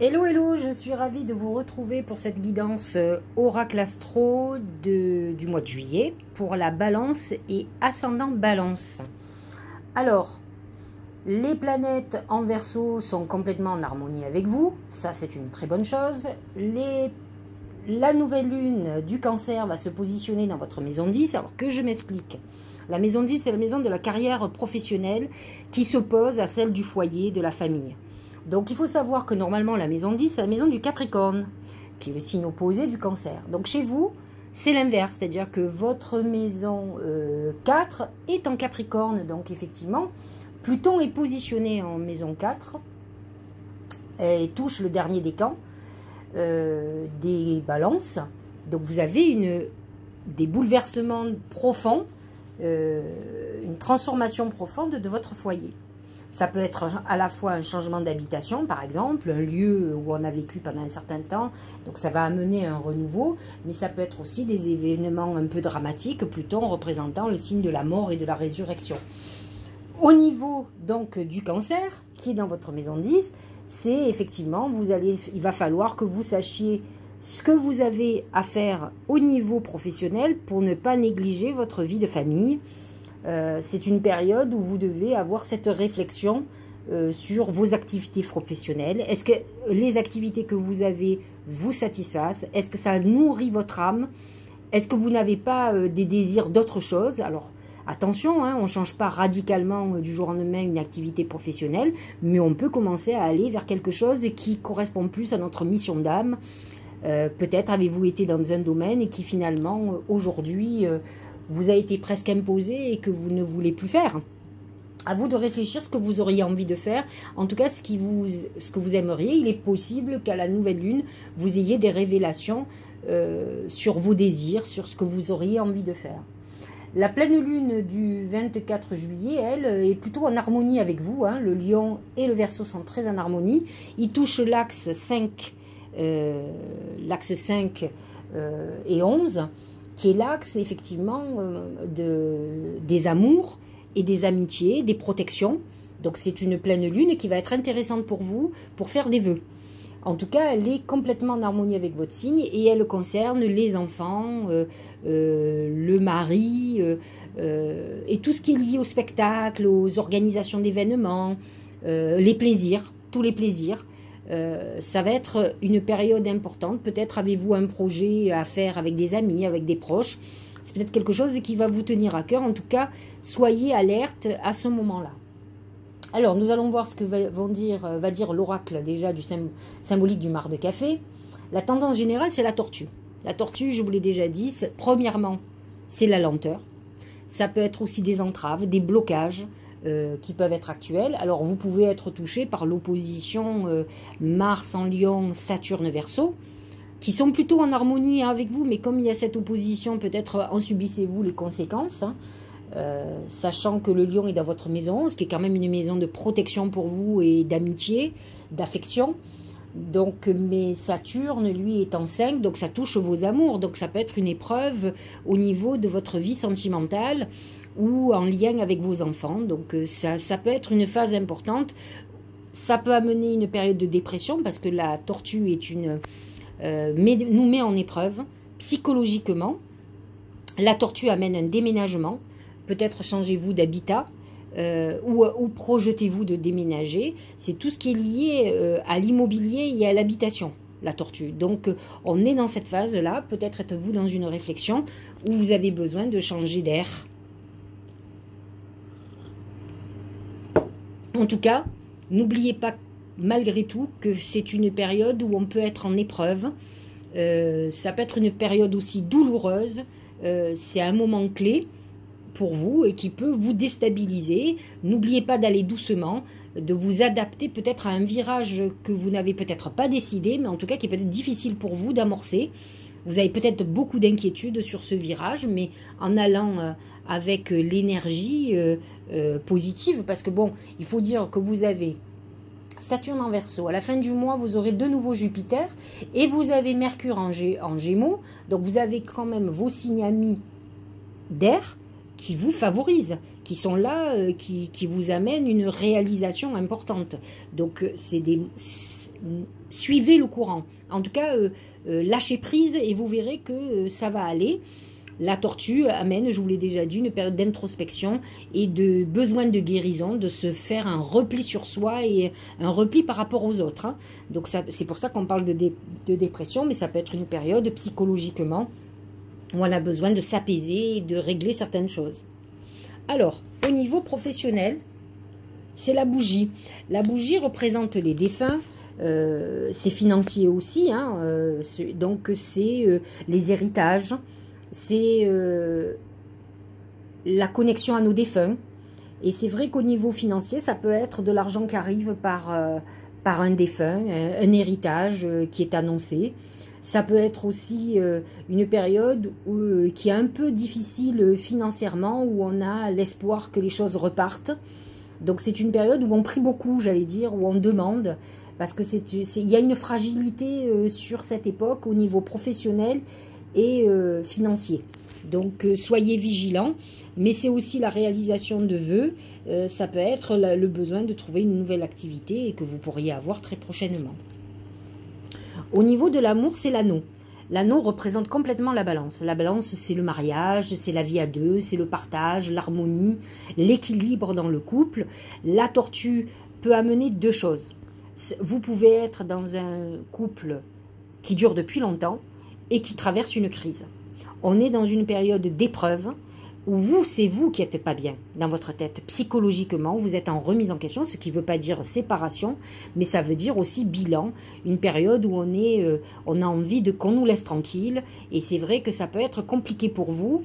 Hello, hello, je suis ravie de vous retrouver pour cette guidance Oracle Astro du mois de juillet pour la Balance et ascendant Balance. Alors, les planètes en Verseau sont complètement en harmonie avec vous, ça c'est une très bonne chose. La nouvelle lune du Cancer va se positionner dans votre maison 10, alors que je m'explique. La maison 10, c'est la maison de la carrière professionnelle qui s'oppose à celle du foyer, de la famille. Donc il faut savoir que normalement la maison 10, c'est la maison du Capricorne, qui est le signe opposé du Cancer. Donc chez vous, c'est l'inverse, c'est-à-dire que votre maison 4 est en Capricorne. Donc effectivement, Pluton est positionné en maison 4 et touche le dernier décan des balances. Donc vous avez des bouleversements profonds, une transformation profonde de votre foyer. Ça peut être à la fois un changement d'habitation, par exemple, un lieu où on a vécu pendant un certain temps, donc ça va amener un renouveau, mais ça peut être aussi des événements un peu dramatiques, Pluton représentant le signe de la mort et de la résurrection. Au niveau donc du Cancer, qui est dans votre maison 10, c'est effectivement, il va falloir que vous sachiez ce que vous avez à faire au niveau professionnel pour ne pas négliger votre vie de famille. C'est une période où vous devez avoir cette réflexion sur vos activités professionnelles. Est-ce que les activités que vous avez vous satisfassent? Est-ce que ça nourrit votre âme? Est-ce que vous n'avez pas des désirs d'autre chose? Alors, attention, hein, on ne change pas radicalement du jour au lendemain une activité professionnelle, mais on peut commencer à aller vers quelque chose qui correspond plus à notre mission d'âme. Peut-être avez-vous été dans un domaine et qui finalement, aujourd'hui, vous a été presque imposé et que vous ne voulez plus faire. À vous de réfléchir ce que vous auriez envie de faire. En tout cas, ce que vous aimeriez. Il est possible qu'à la nouvelle lune, vous ayez des révélations sur vos désirs, sur ce que vous auriez envie de faire. La pleine lune du 24 juillet, elle, est plutôt en harmonie avec vous. Hein. Le Lion et le Verseau sont très en harmonie. Ils touchent l'axe 5 et 11, qui est l'axe effectivement des amours et des amitiés, des protections. Donc c'est une pleine lune qui va être intéressante pour vous pour faire des vœux. En tout cas, elle est complètement en harmonie avec votre signe et elle concerne les enfants, le mari et tout ce qui est lié au spectacle, aux organisations d'événements, les plaisirs, tous les plaisirs. Ça va être une période importante. Peut-être avez-vous un projet à faire avec des amis, avec des proches. C'est peut-être quelque chose qui va vous tenir à cœur. En tout cas, soyez alerte à ce moment-là. Alors, nous allons voir ce que va dire l'oracle déjà du symbolique du marc de café. La tendance générale, c'est la tortue. La tortue, je vous l'ai déjà dit, premièrement, c'est la lenteur. Ça peut être aussi des entraves, des blocages qui peuvent être actuels. Alors, vous pouvez être touché par l'opposition Mars en Lion, Saturne Verseau, qui sont plutôt en harmonie avec vous, mais comme il y a cette opposition, peut-être en subissez-vous les conséquences, hein. Sachant que le lion est dans votre maison, ce qui est quand même une maison de protection pour vous et d'amitié, d'affection. Donc, mais Saturne, lui, est en 5, donc ça touche vos amours. Donc ça peut être une épreuve au niveau de votre vie sentimentale ou en lien avec vos enfants. Donc ça peut être une phase importante. Ça peut amener une période de dépression parce que la tortue est nous met en épreuve psychologiquement. La tortue amène un déménagement. Peut-être changez-vous d'habitat ou projetez-vous de déménager. C'est tout ce qui est lié à l'immobilier et à l'habitation, la tortue. Donc, on est dans cette phase-là. Peut-être êtes-vous dans une réflexion où vous avez besoin de changer d'air. En tout cas, n'oubliez pas malgré tout que c'est une période où on peut être en épreuve. Ça peut être une période aussi douloureuse. C'est un moment clé pour vous et qui peut vous déstabiliser. N'oubliez pas d'aller doucement, de vous adapter peut-être à un virage que vous n'avez peut-être pas décidé, mais en tout cas qui est peut-être difficile pour vous d'amorcer. Vous avez peut-être beaucoup d'inquiétudes sur ce virage, mais en allant avec l'énergie positive, parce que bon, il faut dire que vous avez Saturne en Verseau. À la fin du mois, vous aurez de nouveau Jupiter et vous avez Mercure en Gémeaux. Donc vous avez quand même vos signes amis d'air qui vous favorisent, qui sont là, qui vous amènent une réalisation importante. Donc suivez le courant. En tout cas, lâchez prise et vous verrez que ça va aller. La tortue amène, je vous l'ai déjà dit, une période d'introspection et de besoin de guérison, de se faire un repli sur soi et un repli par rapport aux autres. Hein. Donc c'est pour ça qu'on parle de dépression, mais ça peut être une période psychologiquement où on a besoin de s'apaiser et de régler certaines choses. Alors, au niveau professionnel, c'est la bougie. La bougie représente les défunts, c'est financier aussi, hein, donc c'est les héritages, c'est la connexion à nos défunts. Et c'est vrai qu'au niveau financier, ça peut être de l'argent qui arrive par un défunt, un héritage qui est annoncé. Ça peut être aussi une période qui est un peu difficile financièrement, où on a l'espoir que les choses repartent. Donc c'est une période où on prie beaucoup, j'allais dire, où on demande, parce que il y a une fragilité sur cette époque au niveau professionnel et financier. Donc soyez vigilants, mais c'est aussi la réalisation de vœux. Ça peut être le besoin de trouver une nouvelle activité et que vous pourriez avoir très prochainement. Au niveau de l'amour, c'est l'anneau. L'anneau représente complètement la balance. La balance, c'est le mariage, c'est la vie à deux, c'est le partage, l'harmonie, l'équilibre dans le couple. La tortue peut amener deux choses. Vous pouvez être dans un couple qui dure depuis longtemps et qui traverse une crise. On est dans une période d'épreuve où c'est vous qui n'êtes pas bien dans votre tête. Psychologiquement, vous êtes en remise en question, ce qui ne veut pas dire séparation, mais ça veut dire aussi bilan, une période où on a envie qu'on nous laisse tranquille, et c'est vrai que ça peut être compliqué pour vous.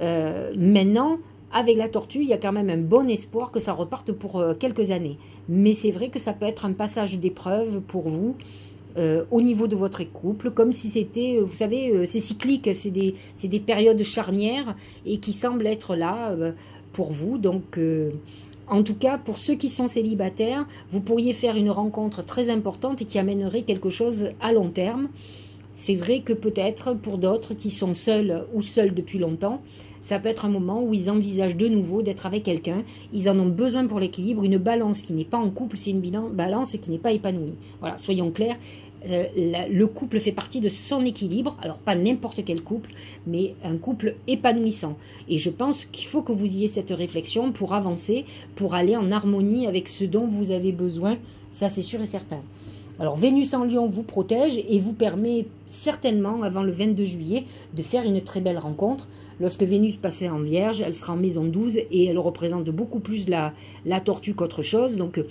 Maintenant, avec la tortue, il y a quand même un bon espoir que ça reparte pour quelques années. Mais c'est vrai que ça peut être un passage d'épreuve pour vous, au niveau de votre couple, comme si c'était, vous savez, c'est cyclique, c'est des périodes charnières et qui semblent être là pour vous. Donc, en tout cas, pour ceux qui sont célibataires, vous pourriez faire une rencontre très importante et qui amènerait quelque chose à long terme. C'est vrai que peut-être pour d'autres qui sont seuls ou seuls depuis longtemps, ça peut être un moment où ils envisagent de nouveau d'être avec quelqu'un. Ils en ont besoin pour l'équilibre. Une balance qui n'est pas en couple, c'est une balance qui n'est pas épanouie. Voilà, soyons clairs. Le couple fait partie de son équilibre, alors pas n'importe quel couple, mais un couple épanouissant. Et je pense qu'il faut que vous ayez cette réflexion pour avancer, pour aller en harmonie avec ce dont vous avez besoin, ça c'est sûr et certain. Alors Vénus en Lion vous protège et vous permet certainement, avant le 22 juillet, de faire une très belle rencontre. Lorsque Vénus passait en Vierge, elle sera en maison 12 et elle représente beaucoup plus la tortue qu'autre chose. Donc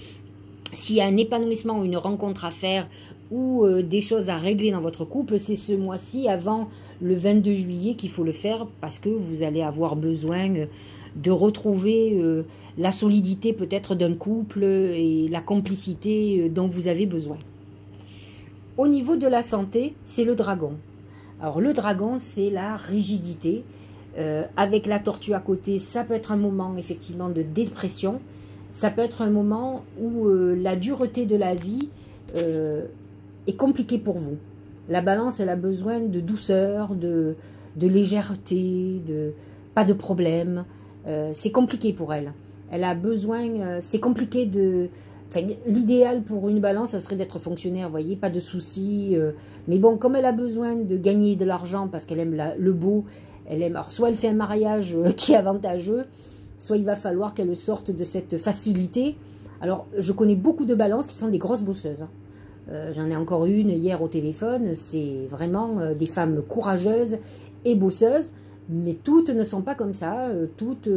s'il y a un épanouissement ou une rencontre à faire ou des choses à régler dans votre couple, c'est ce mois-ci, avant le 22 juillet, qu'il faut le faire parce que vous allez avoir besoin de retrouver la solidité peut-être d'un couple et la complicité dont vous avez besoin. Au niveau de la santé, c'est le dragon. Alors le dragon, c'est la rigidité. Avec la tortue à côté, ça peut être un moment effectivement de dépression. Ça peut être un moment où la dureté de la vie est compliquée pour vous. La balance, elle a besoin de douceur, de légèreté, pas de problème. C'est compliqué pour elle. Elle a besoin, c'est compliqué de... Enfin, l'idéal pour une balance, ça serait d'être fonctionnaire, vous voyez, pas de soucis. Mais bon, comme elle a besoin de gagner de l'argent parce qu'elle aime le beau, elle aime... Alors, soit elle fait un mariage qui est avantageux, soit il va falloir qu'elle sorte de cette facilité. Alors, je connais beaucoup de balances qui sont des grosses bosseuses. J'en ai encore une hier au téléphone. C'est vraiment des femmes courageuses et bosseuses. Mais toutes ne sont pas comme ça. Toutes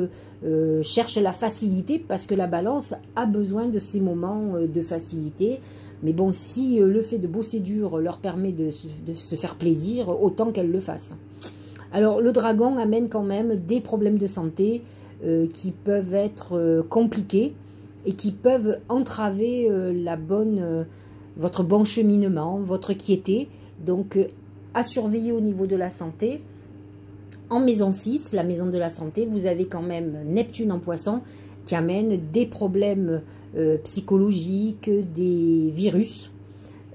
cherchent la facilité parce que la balance a besoin de ces moments de facilité. Mais bon, si le fait de bosser dur leur permet de se faire plaisir, autant qu'elles le fassent. Alors, le dragon amène quand même des problèmes de santé qui peuvent être compliqués et qui peuvent entraver votre bon cheminement, votre quiété. Donc, à surveiller au niveau de la santé. En maison 6, la maison de la santé, vous avez quand même Neptune en Poisson qui amène des problèmes psychologiques, des virus,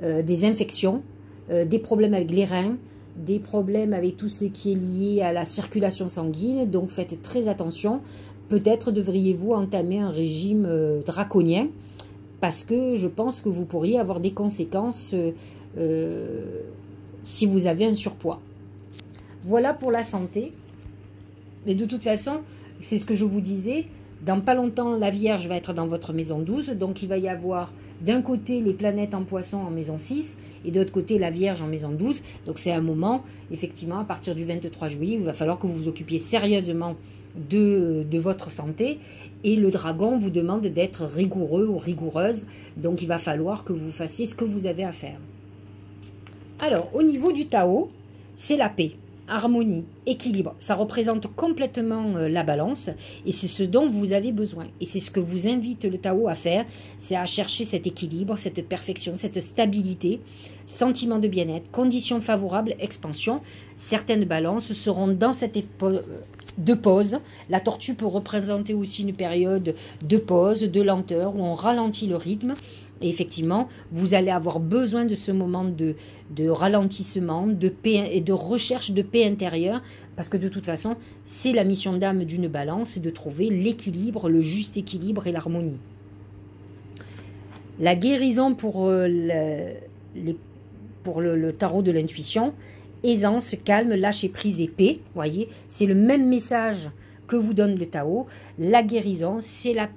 des infections, des problèmes avec les reins, des problèmes avec tout ce qui est lié à la circulation sanguine. Donc faites très attention. Peut-être devriez-vous entamer un régime draconien parce que je pense que vous pourriez avoir des conséquences si vous avez un surpoids. Voilà pour la santé. Mais de toute façon, c'est ce que je vous disais, dans pas longtemps, la Vierge va être dans votre maison 12, donc il va y avoir d'un côté les planètes en Poisson en maison 6, et de l'autre côté la Vierge en maison 12. Donc c'est un moment, effectivement, à partir du 23 juillet, il va falloir que vous vous occupiez sérieusement de votre santé, et le dragon vous demande d'être rigoureux ou rigoureuse, donc il va falloir que vous fassiez ce que vous avez à faire. Alors, au niveau du Tao, c'est la paix, harmonie, équilibre. Ça représente complètement la balance et c'est ce dont vous avez besoin. Et c'est ce que vous invite le Tao à faire, c'est à chercher cet équilibre, cette perfection, cette stabilité, sentiment de bien-être, conditions favorables, expansion. Certaines balances seront dans cette de pause. La tortue peut représenter aussi une période de pause, de lenteur, où on ralentit le rythme. Et effectivement, vous allez avoir besoin de ce moment de ralentissement, de paix et de recherche de paix intérieure, parce que de toute façon, c'est la mission d'âme d'une balance, de trouver l'équilibre, le juste équilibre et l'harmonie. La guérison pour le tarot de l'intuition, aisance, calme, lâcher prise et paix, voyez, c'est le même message que vous donne le Tao. La guérison, c'est la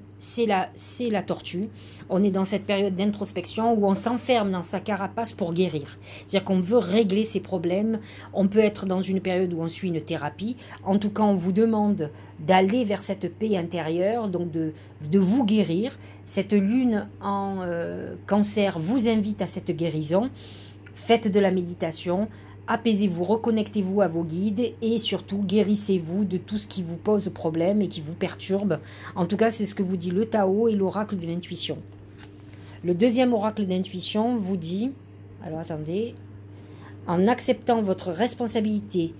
tortue. On est dans cette période d'introspection où on s'enferme dans sa carapace pour guérir. C'est-à-dire qu'on veut régler ses problèmes. On peut être dans une période où on suit une thérapie. En tout cas, on vous demande d'aller vers cette paix intérieure, donc de vous guérir. Cette lune en cancer vous invite à cette guérison. Faites de la méditation. Apaisez-vous, reconnectez-vous à vos guides et surtout guérissez-vous de tout ce qui vous pose problème et qui vous perturbe. En tout cas, c'est ce que vous dit le Tao et l'oracle de l'intuition. Le deuxième oracle d'intuition vous dit, alors attendez, en acceptant votre responsabilité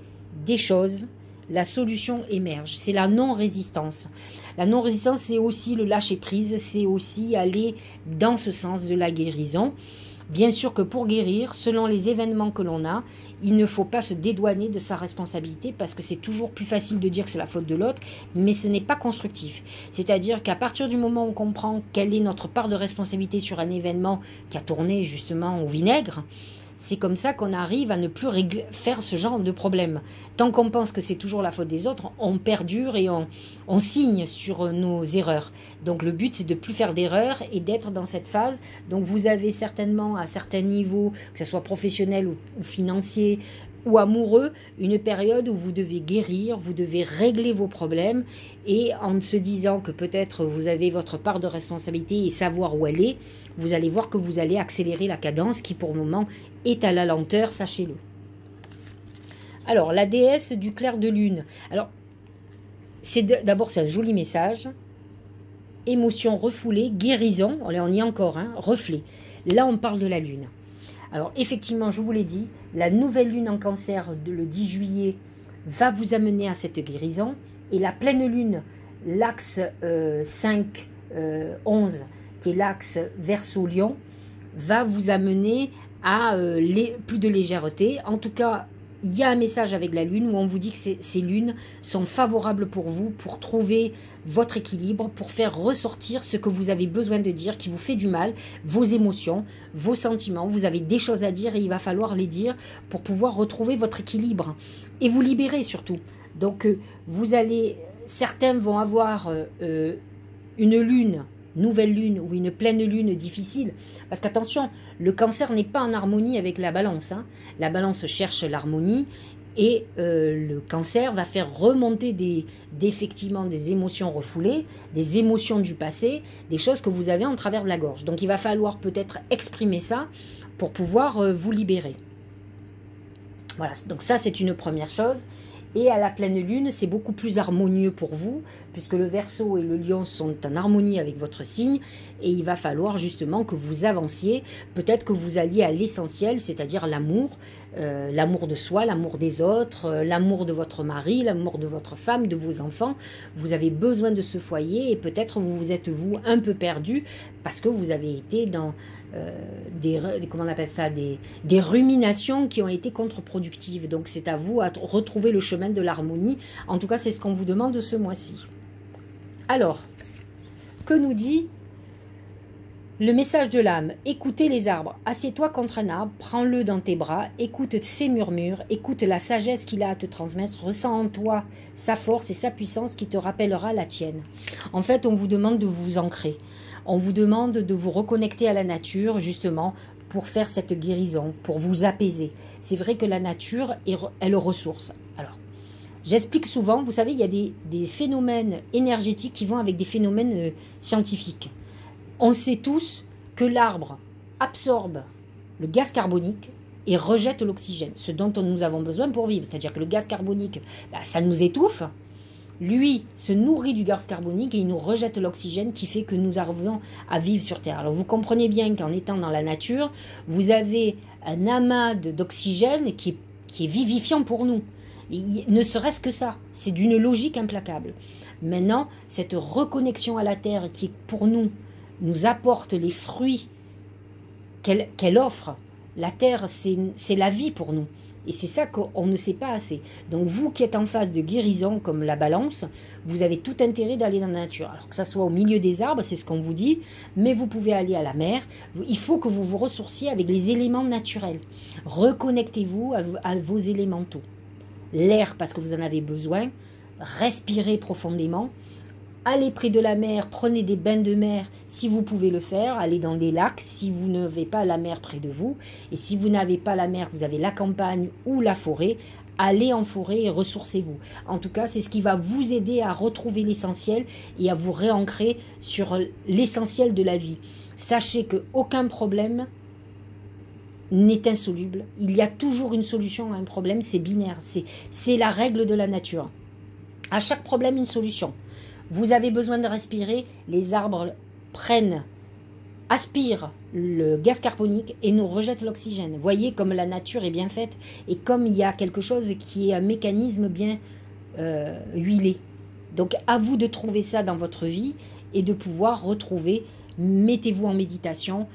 des choses, la solution émerge. C'est la non-résistance. La non-résistance, c'est aussi le lâcher-prise, c'est aussi aller dans ce sens de la guérison. Bien sûr que pour guérir, selon les événements que l'on a, il ne faut pas se dédouaner de sa responsabilité parce que c'est toujours plus facile de dire que c'est la faute de l'autre, mais ce n'est pas constructif. C'est-à-dire qu'à partir du moment où on comprend quelle est notre part de responsabilité sur un événement qui a tourné justement au vinaigre, c'est comme ça qu'on arrive à ne plus faire ce genre de problème. Tant qu'on pense que c'est toujours la faute des autres, on perdure et on signe sur nos erreurs. Donc le but, c'est de ne plus faire d'erreurs et d'être dans cette phase. Donc vous avez certainement à certains niveaux, que ce soit professionnel ou financier ou amoureux, une période où vous devez guérir, vous devez régler vos problèmes et en se disant que peut-être vous avez votre part de responsabilité et savoir où elle est, vous allez voir que vous allez accélérer la cadence qui pour le moment est à la lenteur, sachez-le. Alors, la déesse du clair de lune. Alors, d'abord, c'est un joli message. Émotion refoulée, guérison, on y est encore, hein, reflet. Là, on parle de la lune. Alors, effectivement, je vous l'ai dit, la nouvelle lune en cancer, le 10 juillet, va vous amener à cette guérison. Et la pleine lune, l'axe 5-11, qui est l'axe Verseau-Lion, va vous amener à plus de légèreté. En tout cas, il y a un message avec la lune où on vous dit que ces lunes sont favorables pour vous, pour trouver votre équilibre, pour faire ressortir ce que vous avez besoin de dire, qui vous fait du mal, vos émotions, vos sentiments. Vous avez des choses à dire et il va falloir les dire pour pouvoir retrouver votre équilibre et vous libérer surtout. Donc, certains vont avoir une lune, nouvelle lune ou une pleine lune difficile. Parce qu'attention, le cancer n'est pas en harmonie avec la balance. Hein. La balance cherche l'harmonie et le cancer va faire remonter effectivement des émotions refoulées, des émotions du passé, des choses que vous avez en travers de la gorge. Donc il va falloir peut-être exprimer ça pour pouvoir vous libérer. Voilà, donc ça c'est une première chose. Et à la pleine lune, c'est beaucoup plus harmonieux pour vous, puisque le Verseau et le Lion sont en harmonie avec votre signe, et il va falloir justement que vous avanciez, peut-être que vous alliez à l'essentiel, c'est-à-dire l'amour, l'amour de soi, l'amour des autres, l'amour de votre mari, l'amour de votre femme, de vos enfants. Vous avez besoin de ce foyer, et peut-être vous êtes un peu perdu, parce que vous avez été dans... comment on appelle ça, des ruminations qui ont été contre-productives. Donc c'est à vous à retrouver le chemin de l'harmonie. En tout cas, c'est ce qu'on vous demande ce mois-ci. Alors, que nous dit Le message de l'âme, écoutez les arbres, assieds-toi contre un arbre, prends-le dans tes bras, écoute ses murmures, écoute la sagesse qu'il a à te transmettre, ressens en toi sa force et sa puissance qui te rappellera la tienne. En fait, on vous demande de vous ancrer, on vous demande de vous reconnecter à la nature justement pour faire cette guérison, pour vous apaiser. C'est vrai que la nature est le ressource. Alors, j'explique souvent, vous savez, il y a des phénomènes énergétiques qui vont avec des phénomènes scientifiques. On sait tous que l'arbre absorbe le gaz carbonique et rejette l'oxygène, ce dont nous avons besoin pour vivre. C'est-à-dire que le gaz carbonique, ça nous étouffe. Lui se nourrit du gaz carbonique et il nous rejette l'oxygène qui fait que nous arrivons à vivre sur Terre. Alors vous comprenez bien qu'en étant dans la nature, vous avez un amas d'oxygène qui est vivifiant pour nous. Ne serait-ce que ça, c'est d'une logique implacable. Maintenant, cette reconnexion à la Terre qui est pour nous apporte les fruits qu'elle offre. La terre, c'est la vie pour nous. Et c'est ça qu'on ne sait pas assez. Donc vous qui êtes en phase de guérison comme la balance, vous avez tout intérêt d'aller dans la nature. Alors que ça soit au milieu des arbres, c'est ce qu'on vous dit, mais vous pouvez aller à la mer. Il faut que vous vous ressourciez avec les éléments naturels. Reconnectez-vous à vos élémentaux. L'air parce que vous en avez besoin. Respirez profondément. Allez près de la mer, prenez des bains de mer si vous pouvez le faire. Allez dans les lacs si vous n'avez pas la mer près de vous. Et si vous n'avez pas la mer, vous avez la campagne ou la forêt. Allez en forêt et ressourcez-vous. En tout cas, c'est ce qui va vous aider à retrouver l'essentiel et à vous réancrer sur l'essentiel de la vie. Sachez qu'aucun problème n'est insoluble. Il y a toujours une solution à un problème, c'est binaire. C'est la règle de la nature. À chaque problème, une solution. Vous avez besoin de respirer, les arbres aspirent le gaz carbonique et nous rejettent l'oxygène. Voyez comme la nature est bien faite et comme il y a quelque chose qui est un mécanisme bien huilé. Donc à vous de trouver ça dans votre vie et de pouvoir retrouver, mettez-vous en méditation,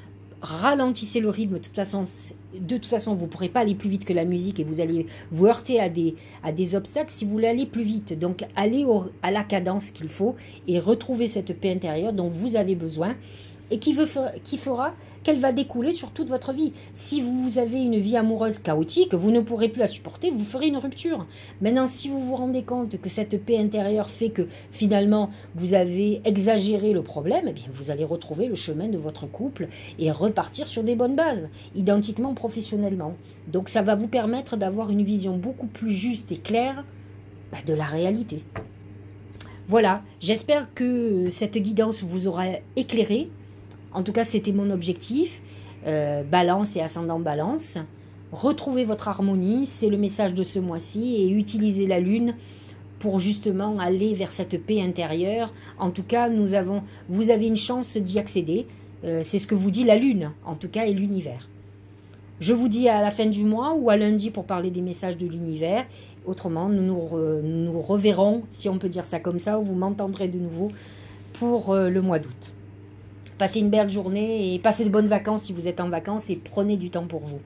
ralentissez le rythme. De toute façon, vous ne pourrez pas aller plus vite que la musique et vous allez vous heurter à des obstacles si vous voulez aller plus vite. Donc, allez à la cadence qu'il faut et retrouvez cette paix intérieure dont vous avez besoin et qui fera qu'elle va découler sur toute votre vie. Si vous avez une vie amoureuse chaotique, vous ne pourrez plus la supporter, vous ferez une rupture. Maintenant, si vous vous rendez compte que cette paix intérieure fait que finalement vous avez exagéré le problème, eh bien, vous allez retrouver le chemin de votre couple et repartir sur des bonnes bases, identiquement professionnellement. Donc ça va vous permettre d'avoir une vision beaucoup plus juste et claire de la réalité. Voilà, j'espère que cette guidance vous aura éclairé. En tout cas, c'était mon objectif. Balance et ascendant balance. Retrouvez votre harmonie, c'est le message de ce mois-ci. Et utilisez la lune pour justement aller vers cette paix intérieure. En tout cas, vous avez une chance d'y accéder. C'est ce que vous dit la lune, en tout cas, et l'univers. Je vous dis à la fin du mois ou à lundi pour parler des messages de l'univers. Autrement, nous reverrons, si on peut dire ça comme ça, ou vous m'entendrez de nouveau pour le mois d'août. Passez une belle journée et passez de bonnes vacances si vous êtes en vacances et prenez du temps pour vous.